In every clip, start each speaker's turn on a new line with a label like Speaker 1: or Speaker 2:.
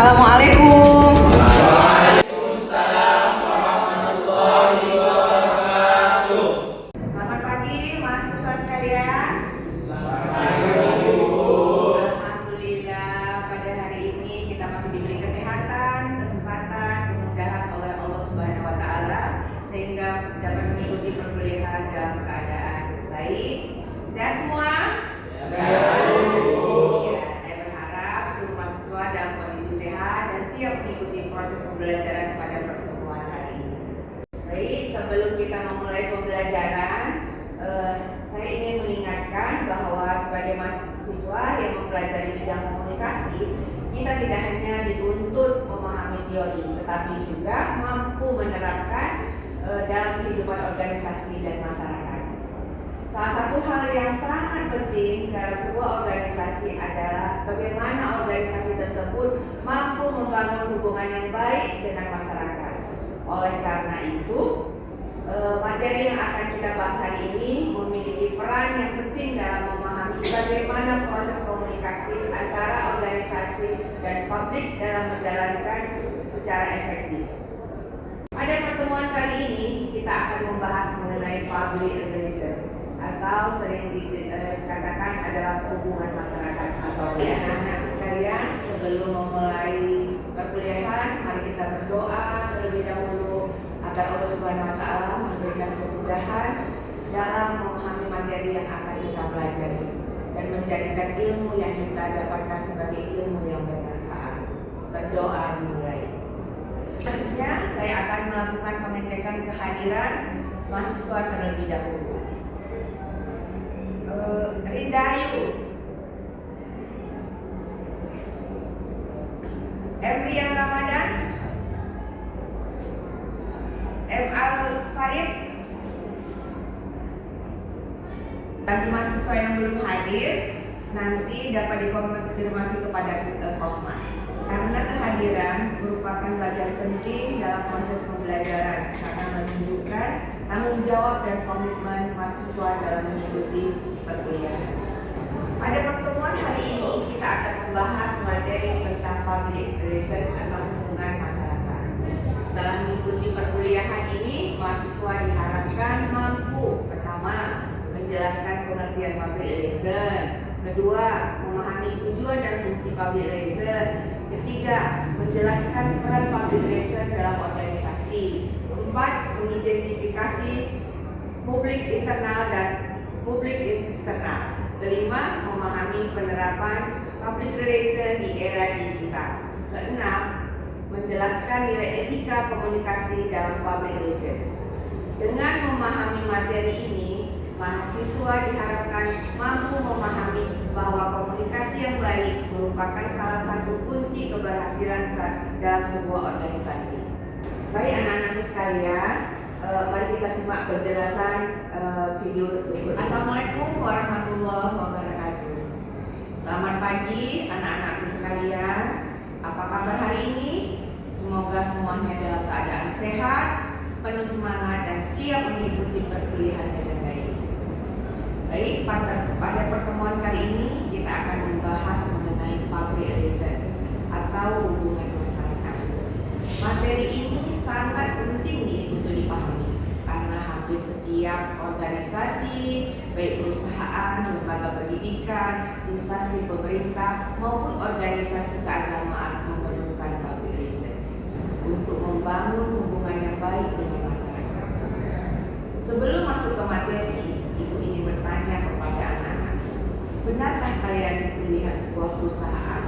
Speaker 1: Assalamualaikum.
Speaker 2: Waalaikumsalam warahmatullahi wabarakatuh.
Speaker 1: Selamat pagi mahasiswa sekalian.
Speaker 2: Selamat pagi, Bu.
Speaker 1: Alhamdulillah pada hari ini kita masih diberi kesehatan, kesempatan, kemudahan oleh Allah Subhanahu wa taala sehingga dapat mengikuti perkuliahan dalam keadaan baik. Sehat semua?
Speaker 2: Sehat, Bu.
Speaker 1: Ya, saya berharap seluruh mahasiswa dalam kondisi sehat dan siap mengikuti proses pembelajaran pada pertemuan hari ini. Baik, sebelum kita memulai pembelajaran, saya ingin mengingatkan bahwa sebagai mahasiswa yang mempelajari bidang komunikasi, kita tidak hanya dituntut memahami teori, tetapi juga mampu menerapkan dalam kehidupan organisasi dan masyarakat. Salah satu hal yang sangat penting dalam sebuah organisasi adalah bagaimana organisasi tersebut mampu membangun hubungan yang baik dengan masyarakat. Oleh karena itu, materi yang akan kita bahas hari ini memiliki peran yang penting dalam memahami bagaimana proses komunikasi antara organisasi dan publik dalam menjalankan secara efektif. Pada pertemuan kali ini, kita akan membahas mengenai public relation atau sering dikatakan adalah hubungan masyarakat atau anak-anak sekalian. Sebelum memulai perkuliahan, mari kita berdoa terlebih dahulu agar Allah Subhanahu wa taala memberikan kemudahan dalam memahami materi yang akan kita pelajari dan menjadikan ilmu yang kita dapatkan sebagai ilmu yang bermanfaat. Berdoa dimulai. Selanjutnya, saya akan melakukan pengecekan kehadiran mahasiswa terlebih dahulu. Rindayu, Emrian Ramadan, Al Farid. Bagi mahasiswa yang belum hadir, nanti dapat dikonfirmasi kepada Kosma. Karena kehadiran merupakan bagian penting dalam proses pembelajaran karena menunjukkan tanggung jawab dan komitmen mahasiswa dalam mengikuti perkuliahan. Pada pertemuan hari ini kita akan membahas materi tentang public relation atau hubungan masyarakat. Setelah mengikuti perkuliahan ini, mahasiswa diharapkan mampu pertama menjelaskan pengertian public relation, kedua memahami tujuan dan fungsi public relation, ketiga menjelaskan peran public relation dalam organisasi, keempat mengidentifikasi publik internal dan publik eksternal, kelima memahami penerapan public relation di era digital, keenam menjelaskan nilai etika komunikasi dalam public relation. Dengan memahami materi ini, mahasiswa diharapkan mampu memahami bahwa komunikasi yang baik merupakan salah satu kunci keberhasilan dalam sebuah organisasi. Baik anak-anak sekalian, mari kita simak penjelasan video berikut. Assalamualaikum warahmatullahi wabarakatuh. Selamat pagi anak-anakku sekalian. Apa kabar hari ini? Semoga semuanya dalam keadaan sehat, penuh semangat dan siap mengikuti perkuliahan dengan baik. Baik, pada pertemuan kali ini kita akan membahas mengenai public relation atau hubungan masyarakat. Materi ini sangat penting untuk dipahami karena hampir setiap organisasi, baik perusahaan, lembaga pendidikan, instansi pemerintah maupun organisasi keagamaan memerlukan public relation untuk membangun hubungan yang baik dengan masyarakat. Sebelum masuk ke materi, Ibu ingin bertanya kepada anak-anak, benarkah kalian melihat sebuah perusahaan,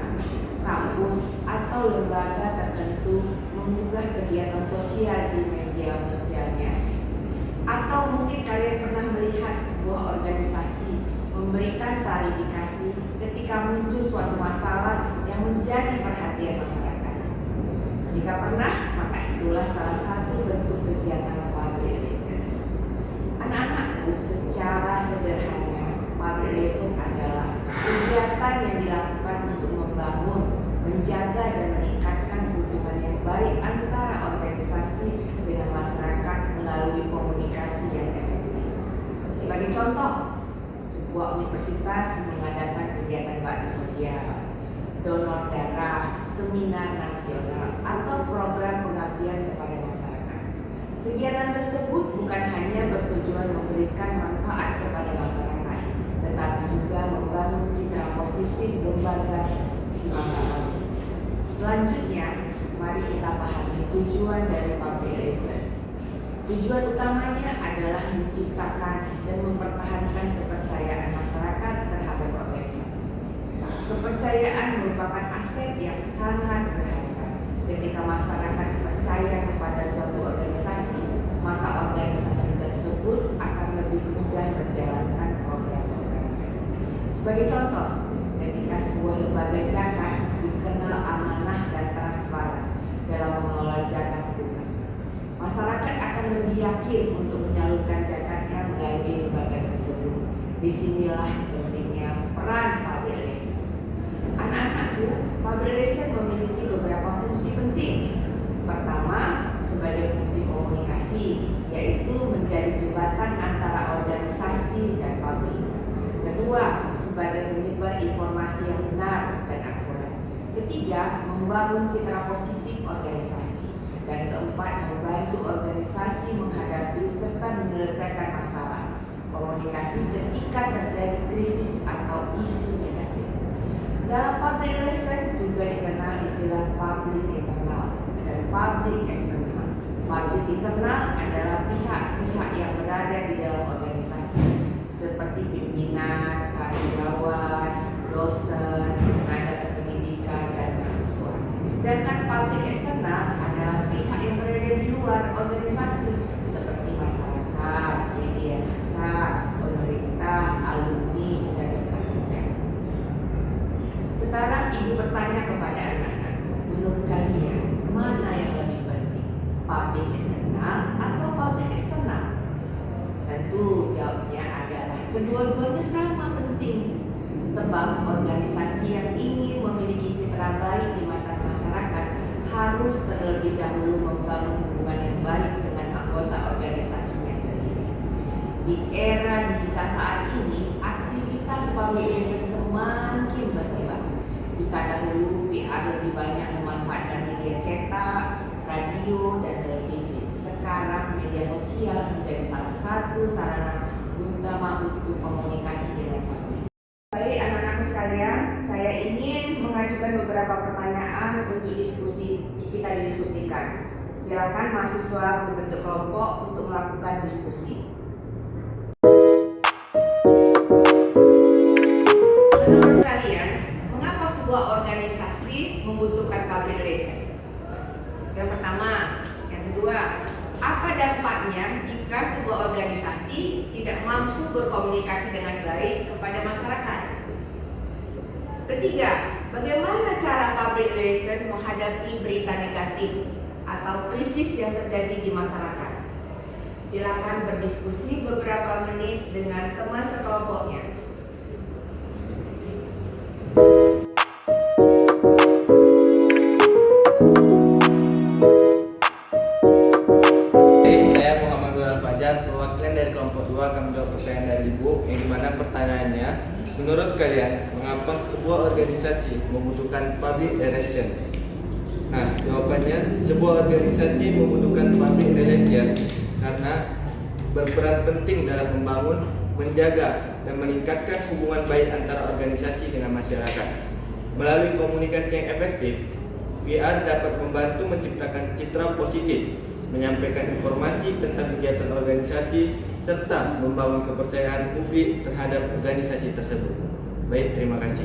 Speaker 1: kampus, atau lembaga tertentu mengunggah kegiatan sosial di media sosialnya? Atau mungkin kalian pernah melihat sebuah organisasi memberikan klarifikasi ketika muncul suatu masalah yang menjadi perhatian masyarakat? Jika pernah, maka itulah salah satu bentuk kegiatan public relation. Anak-anakku, secara sederhana, public relation adalah kegiatan yang dilakukan untuk membangun, menjaga dan meningkatkan hubungan yang baik antara organisasi dengan masyarakat melalui komunikasi yang efektif. Sebagai contoh, sebuah universitas mengadakan kegiatan bakti sosial, donor darah, seminar nasional atau program pengabdian kepada masyarakat. Kegiatan tersebut bukan hanya bertujuan memberikan manfaat kepada masyarakat, tetapi juga membangun citra positif lembaga di mata kami. Selanjutnya, mari kita pahami tujuan dari public relation. Tujuan utamanya adalah menciptakan dan mempertahankan kepercayaan masyarakat terhadap organisasi. Kepercayaan merupakan aset yang sangat berharga. Ketika masyarakat percaya kepada suatu organisasi, maka organisasi tersebut akan lebih mudah menjalankan program-programnya. Sebagai contoh, ketika sebuah lembaga zakat dikenal amanah dan transparan dalam mengelola zakat umat, masyarakat akan lebih yakin untuk menyalurkan zakatnya melalui lembaga tersebut. Disinilah pentingnya peran public relation. Anak-anakku, public relation memiliki beberapa fungsi penting. Pertama, sebagai fungsi komunikasi, yaitu menjadi jembatan antara organisasi dan publik. Kedua, sebagai penyebar informasi yang benar dan akurat. Ketiga, membangun citra positif organisasi. Dan keempat, membantu organisasi menghadapi serta menyelesaikan masalah komunikasi ketika terjadi krisis atau isu negatif. Dalam public relation juga dikenal istilah public internal dan public external. Public internal adalah pihak-pihak yang berada di dalam organisasi seperti pimpinan, karyawan, dosen, tenaga pendidikan, dan mahasiswa. Sedangkan public eksternal adalah pihak yang berada di luar organisasi seperti masyarakat, media massa, pemerintah, alumni, dan mitra kerja. Sekarang ibu bertanya kepada anak-anak, menurut kalian mana yang lebih penting, public internal atau public eksternal? Tentu jawabnya adalah kedua-duanya sama penting. Sebab organisasi yang ingin memiliki citra baik di mata masyarakat harus terlebih dahulu membangun hubungan yang baik dengan anggota organisasinya sendiri. Di era digital saat ini, aktivitas public relation semakin berkembang. Jika dahulu PR lebih banyak memanfaatkan media cetak, radio, dan televisi, sekarang media sosial menjadi salah satu sarana utama untuk komunikasi dengan publik. Baik anak-anakku sekalian, saya ingin mengajukan beberapa pertanyaan untuk kita diskusikan. Silakan mahasiswa membentuk kelompok untuk melakukan diskusi. Menurut kalian, mengapa sebuah organisasi membutuhkan public relation? Yang pertama, yang kedua, apa dampaknya jika sebuah organisasi tidak mampu berkomunikasi dengan baik kepada masyarakat? Ketiga, bagaimana cara public relation menghadapi berita negatif atau krisis yang terjadi di masyarakat? Silakan berdiskusi beberapa menit dengan teman sekelompoknya.
Speaker 3: Perwakilan dari kelompok 2 kami jawab pertanyaan dari Ibu, yang dimana pertanyaannya, menurut kalian mengapa sebuah organisasi membutuhkan public relation? Nah, jawabannya, sebuah organisasi membutuhkan public relation karena berperan penting dalam membangun, menjaga, dan meningkatkan hubungan baik antara organisasi dengan masyarakat. Melalui komunikasi yang efektif, PR dapat membantu menciptakan citra positif, menyampaikan informasi tentang kegiatan organisasi, serta membangun kepercayaan publik terhadap organisasi tersebut. Baik, terima kasih.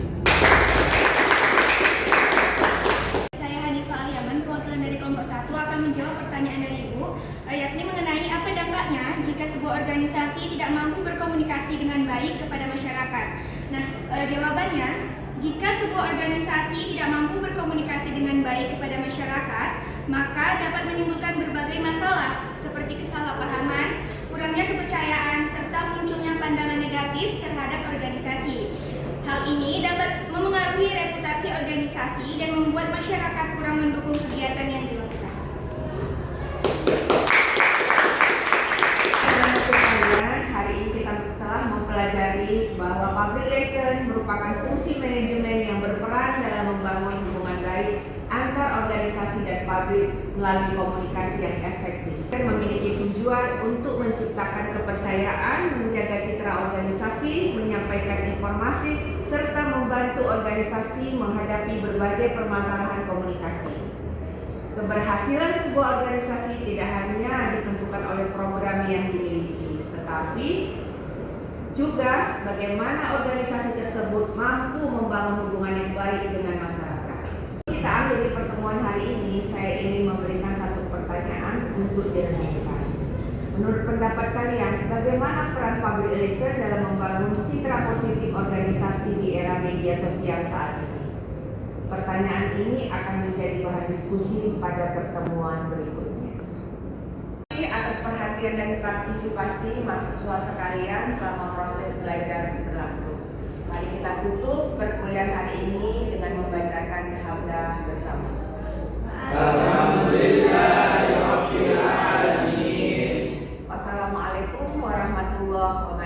Speaker 4: Saya Hanifah Aliaman, perwakilan dari kelompok 1 akan menjawab pertanyaan dari Ibu, yakni mengenai apa dampaknya jika sebuah organisasi tidak mampu berkomunikasi dengan baik kepada masyarakat. Nah, jawabannya, jika sebuah organisasi tidak mampu berkomunikasi dengan baik kepada masyarakat, maka dapat menimbulkan berbagai masalah seperti kesalahpahaman, kurangnya kepercayaan, serta munculnya pandangan negatif terhadap organisasi. Hal ini dapat memengaruhi reputasi organisasi dan membuat masyarakat kurang mendukung kegiatan yang dilakukan.
Speaker 1: Hari ini kita telah mempelajari bahwa public relation merupakan fungsi manajemen yang berperan dalam membangun hubungan baik organisasi dan publik melalui komunikasi yang efektif. Dan memiliki tujuan untuk menciptakan kepercayaan, menjaga citra organisasi, menyampaikan informasi, serta membantu organisasi menghadapi berbagai permasalahan komunikasi. Keberhasilan sebuah organisasi tidak hanya ditentukan oleh program yang dimiliki, tetapi juga bagaimana organisasi tersebut mampu membangun hubungan yang baik dengan masyarakat. Kita akhiri pertemuan hari ini, saya ingin memberikan satu pertanyaan untuk direnungkan. Menurut pendapat kalian, bagaimana peran public relation dalam membangun citra positif organisasi di era media sosial saat ini? Pertanyaan ini akan menjadi bahan diskusi pada pertemuan berikutnya. Atas perhatian dan partisipasi mahasiswa sekalian selama proses belajar berlangsung. Mari kita tutup perkuliahan hari ini dengan membacakan hamdalah bersama.
Speaker 2: Alhamdulillahirabbil alamin.
Speaker 1: Wassalamualaikum warahmatullahi wabarakatuh.